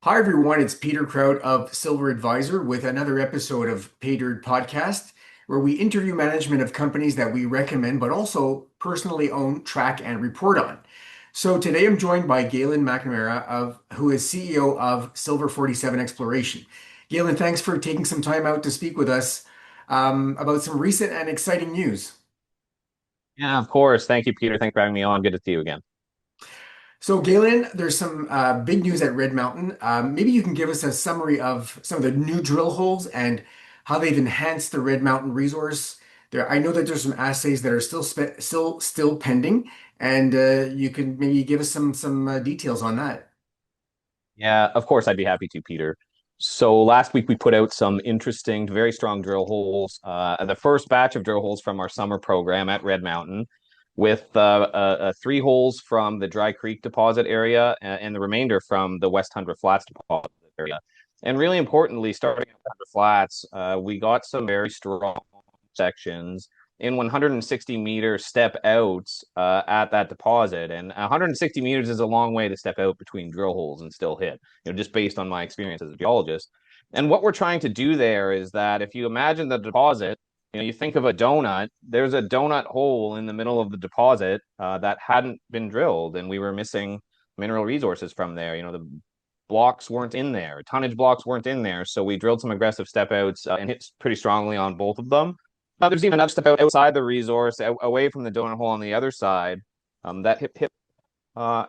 Hi, everyone. It's Peter Kraut of Silver Advisor with another episode of Pay Dirt Podcast, where we interview management of companies that we recommend, but also personally own, track, and report on. So today I'm joined by Galen McNamara, who is CEO of Silver47 Exploration. Galen, thanks for taking some time out to speak with us about some recent and exciting news. Yeah, of course. Thank you, Peter. Thanks for having me on. Good to see you again. So, Galen, there's some big news at Red Mountain. Maybe you can give us a summary of some of the new drill holes and how they've enhanced the Red Mountain resource. I know that there's some assays that are still pending, and you can maybe give us some details on that. Yeah, of course, I'd be happy to, Peter. So last week we put out some interesting, very strong drill holes. The first batch of drill holes from our summer program at Red Mountain, with three holes from the Dry Creek deposit area and the remainder from the West Tundra Flats deposit area. And really importantly, starting at Tundra Flats, we got some very strong sections in 160-meter step outs at that deposit. And 160 meters is a long way to step out between drill holes and still hit, just based on my experience as a geologist. And what we're trying to do there is that if you imagine the deposit, you think of a donut, there's a donut hole in the middle of the deposit that hadn't been drilled, and we were missing mineral resources from there. The blocks weren't in there, tonnage blocks weren't in there. So we drilled some aggressive step outs and hit pretty strongly on both of them. There's even another step outside the resource, away from the donut hole on the other side. That hit. So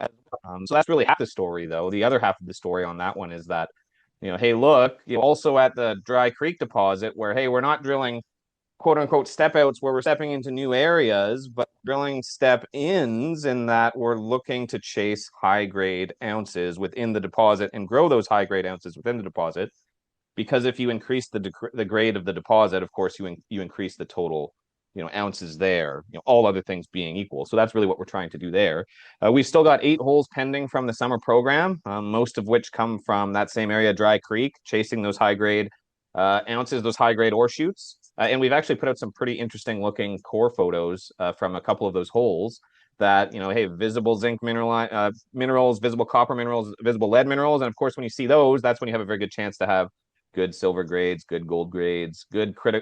that's really half the story, though. The other half of the story on that one is that, hey, look, also at the Dry Creek deposit, where hey, we're not drilling quote unquote step outs where we're stepping into new areas, but drilling step ins in that we're looking to chase high grade ounces within the deposit and grow those high grade ounces within the deposit. Because if you increase the grade of the deposit, of course you increase the total ounces there, all other things being equal. So that's really what we're trying to do there. We've still got 8 holes pending from the summer program, most of which come from that same area, Dry Creek, chasing those high grade ounces, those high grade ore shoots. And we've actually put out some pretty interesting looking core photos from a couple of those holes that, hey, visible zinc minerals, visible copper minerals, visible lead minerals. And of course, when you see those, that's when you have a very good chance to have good silver grades, good gold grades,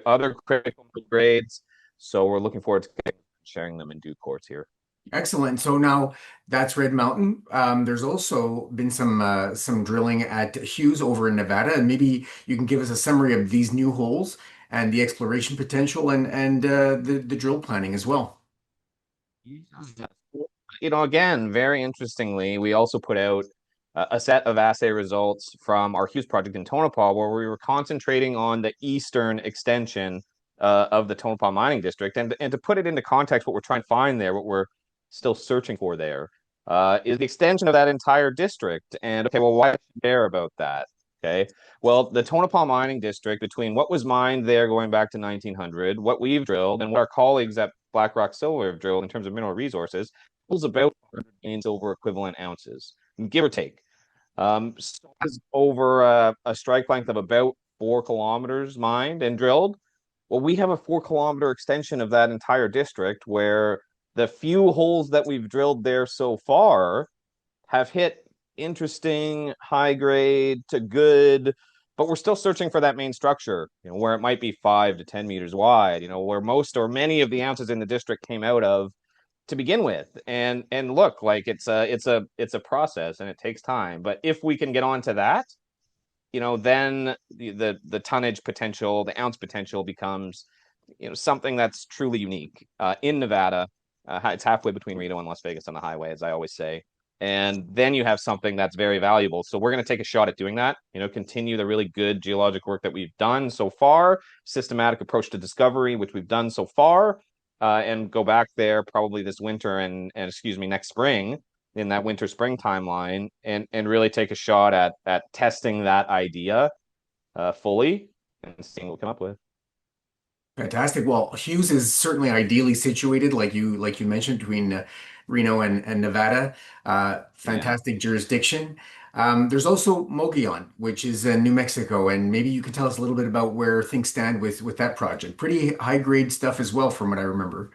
other critical grades. So we're looking forward to sharing them in due course here. Excellent. So now that's Red Mountain. There's also been some drilling at Hughes over in Nevada, and maybe you can give us a summary of these new holes and the exploration potential and the drill planning as well. Again, very interestingly, we also put out a set of assay results from our Hughes project in Tonopah, where we were concentrating on the eastern extension of the Tonopah mining district. And to put it into context, what we're trying to find there, what we're still searching for there, is the extension of that entire district. And okay, well, why care about that? Okay, well, the Tonopah mining district, between what was mined there going back to 1900, what we've drilled, and what our colleagues at Blackrock Silver have drilled in terms of mineral resources, was about 100 silver equivalent ounces, give or take. So it's over a strike length of about 4 kilometers mined and drilled. Well, we have a 4 kilometer extension of that entire district where the few holes that we've drilled there so far have hit interesting, high grade to good, but we're still searching for that main structure, where it might be 5 to 10 meters wide, where most or many of the ounces in the district came out of to begin with. And look, like it's a process and it takes time. But if we can get onto that, then the tonnage potential, the ounce potential becomes, something that's truly unique in Nevada. It's halfway between Reno and Las Vegas on the highway, as I always say. And then you have something that's very valuable. So we're going to take a shot at doing that, continue the really good geologic work that we've done so far, systematic approach to discovery, which we've done so far, and go back there probably this winter and excuse me, next spring, in that winter spring timeline, and really take a shot at testing that idea fully and seeing what we come up with. Fantastic. Well, Hughes is certainly ideally situated, like you mentioned, between Reno and Nevada. Yeah. Fantastic jurisdiction. There's also Mogollon, which is New Mexico, and maybe you can tell us a little bit about where things stand with that project. Pretty high grade stuff as well, from what I remember.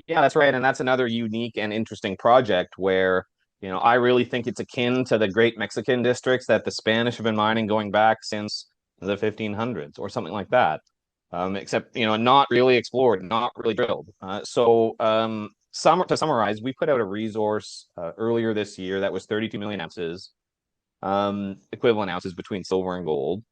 Yeah, that's right. And that's another unique and interesting project where, I really think it's akin to the Great Mexican districts that the Spanish have been mining going back since the 1500s or something like that. Except, not really explored, not really drilled. To summarize, we put out a resource earlier this year that was 32 million ounces, equivalent ounces between silver and gold.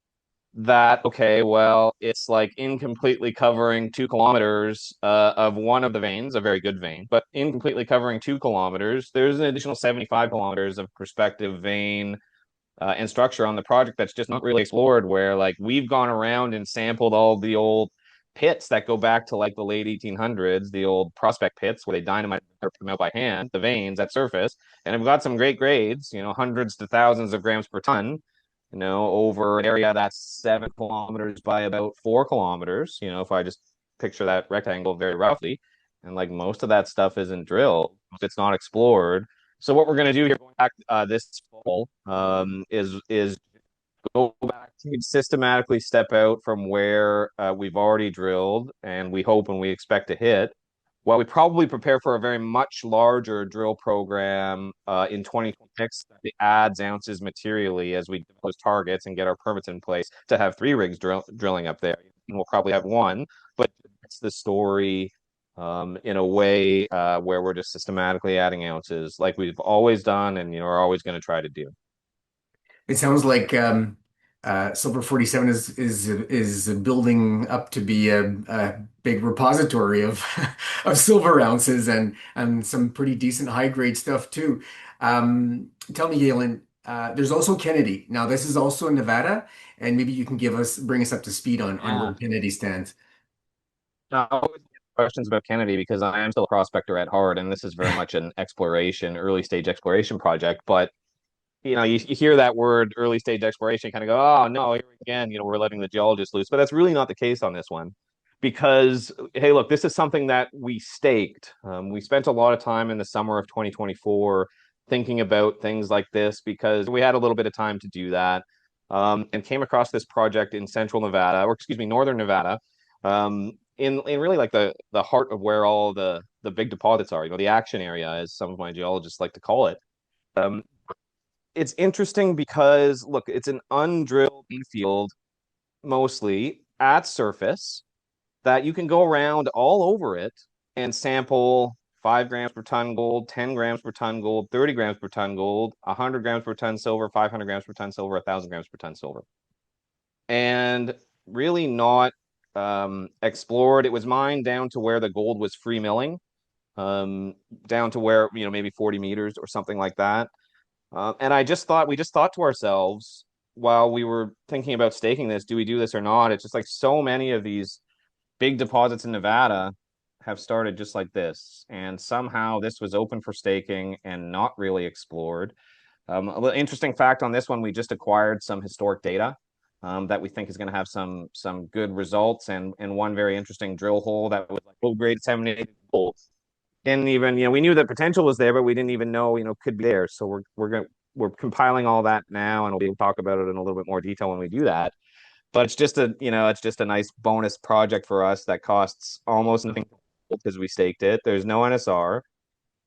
That, okay, well, it's like incompletely covering 2 kilometers of one of the veins, a very good vein, but incompletely covering 2 kilometers. There's an additional 75 kilometers of prospective vein and structure on the project that's just not really explored, where like we've gone around and sampled all the old pits that go back to like the late 1800s, the old prospect pits where they dynamite them out by hand, the veins at surface, and have got some great grades, hundreds to thousands of grams per ton, over an area that's 7 kilometers by about 4 kilometers, if I just picture that rectangle very roughly. And like most of that stuff isn't drilled, it's not explored. So what we're going to do here, going back this fall, is go back and systematically step out from where we've already drilled, and we hope and we expect to hit. While we probably prepare for a very much larger drill program in 2026 that adds ounces materially as we develop those targets and get our permits in place to have 3 rigs drilling up there. And we'll probably have one, but it's the story in a way where we're just systematically adding ounces like we've always done and are always going to try to do. It sounds like Silver 47 is building up to be a big repository of of silver ounces and some pretty decent high grade stuff too. Tell me, Galen, there's also Kennedy. Now, this is also in Nevada, and maybe you can bring us up to speed on where Yeah. Kennedy stands. I always get questions about Kennedy because I am still a prospector at heart, and this is very much an exploration, early stage exploration project. But you hear that word early stage exploration, kind of go, oh no, here again, we're letting the geologists loose. But that's really not the case on this one. Because, hey, look, this is something that we staked. We spent a lot of time in the summer of 2024 thinking about things like this because we had a little bit of time to do that, and came across this project in central Nevada, or excuse me, northern Nevada, in really like the heart of where all the big deposits are, the action area, as some of my geologists like to call it. Um, it's interesting because look, it's an undrilled field mostly at surface that you can go around all over it and sample 5 grams per ton gold, 10 grams per ton gold, 30 grams per ton gold, 100 grams per ton silver, 500 grams per ton silver, 1,000 grams per ton silver. And really not explored. It was mined down to where the gold was free milling, down to where, maybe 40 meters or something like that. And we just thought to ourselves while we were thinking about staking this, do we do this or not? It's just like so many of these big deposits in Nevada have started just like this. And somehow this was open for staking and not really explored. A little interesting fact on this one, we just acquired some historic data that we think is going to have some good results. And one very interesting drill hole that was like low grade disseminated gold. Didn't even, we knew the potential was there, but we didn't even know, could be there. So we're compiling all that now, and we'll be able to talk about it in a little bit more detail when we do that. But it's just a nice bonus project for us that costs almost nothing because we staked it. There's no NSR,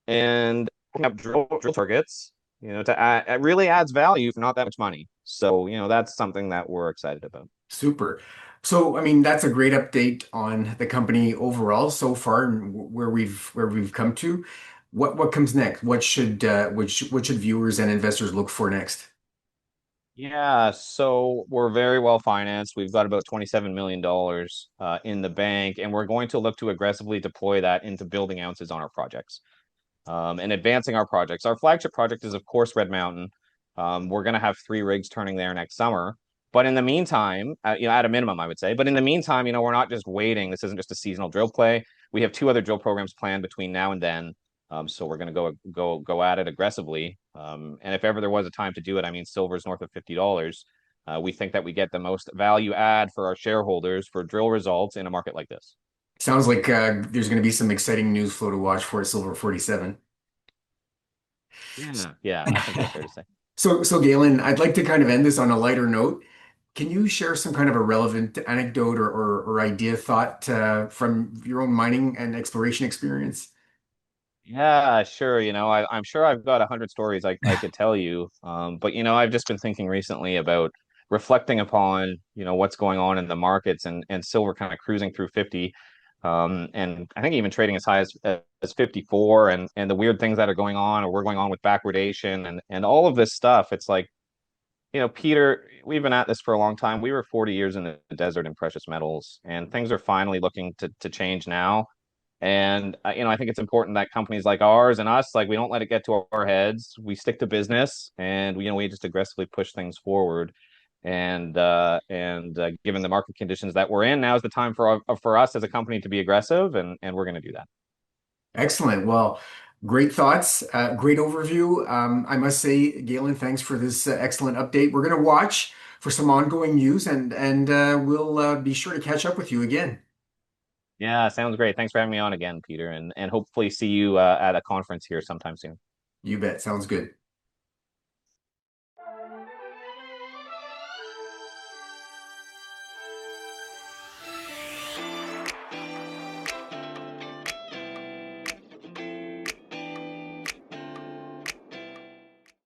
and we have drill targets, to add, it really adds value for not that much money. So, that's something that we're excited about. Super. So, I mean, that's a great update on the company overall so far and where we've come to. What comes next? What should viewers and investors look for next? Yeah, so we're very well financed. We've got about $27 million in the bank, and we're going to look to aggressively deploy that into building ounces on our projects, and advancing our projects. Our flagship project is, of course, Red Mountain. We're going to have 3 rigs turning there next summer. But in the meantime, at a minimum, I would say. But in the meantime, we're not just waiting. This isn't just a seasonal drill play. We have 2 other drill programs planned between now and then. So we're going to go at it aggressively. And if ever there was a time to do it, I mean, silver's north of $50. We think that we get the most value add for our shareholders for drill results in a market like this. Sounds like there's going to be some exciting news flow to watch for Silver 47. Yeah, yeah, I think that's fair to say. So Galen, I'd like to kind of end this on a lighter note. Can you share some kind of a relevant anecdote or idea thought from your own mining and exploration experience? Yeah, sure. I'm sure I've got 100 stories I could tell you. But I've just been thinking recently about reflecting upon, what's going on in the markets and silver kind of cruising through 50. And I think even trading as high as 54 and the weird things that are going on or we're going on with backwardation and all of this stuff. It's like, Peter, we've been at this for a long time. We were 40 years in the desert in precious metals, and things are finally looking to change now. And I think it's important that companies like ours and us, like we don't let it get to our heads. We stick to business, and we just aggressively push things forward. And given the market conditions that we're in, now is the time for us as a company to be aggressive, and we're going to do that. Excellent. Well, great thoughts, great overview. I must say, Galen, thanks for this excellent update. We're going to watch for some ongoing news, and we'll be sure to catch up with you again. Yeah, sounds great. Thanks for having me on again, Peter, and hopefully see you at a conference here sometime soon. You bet. Sounds good.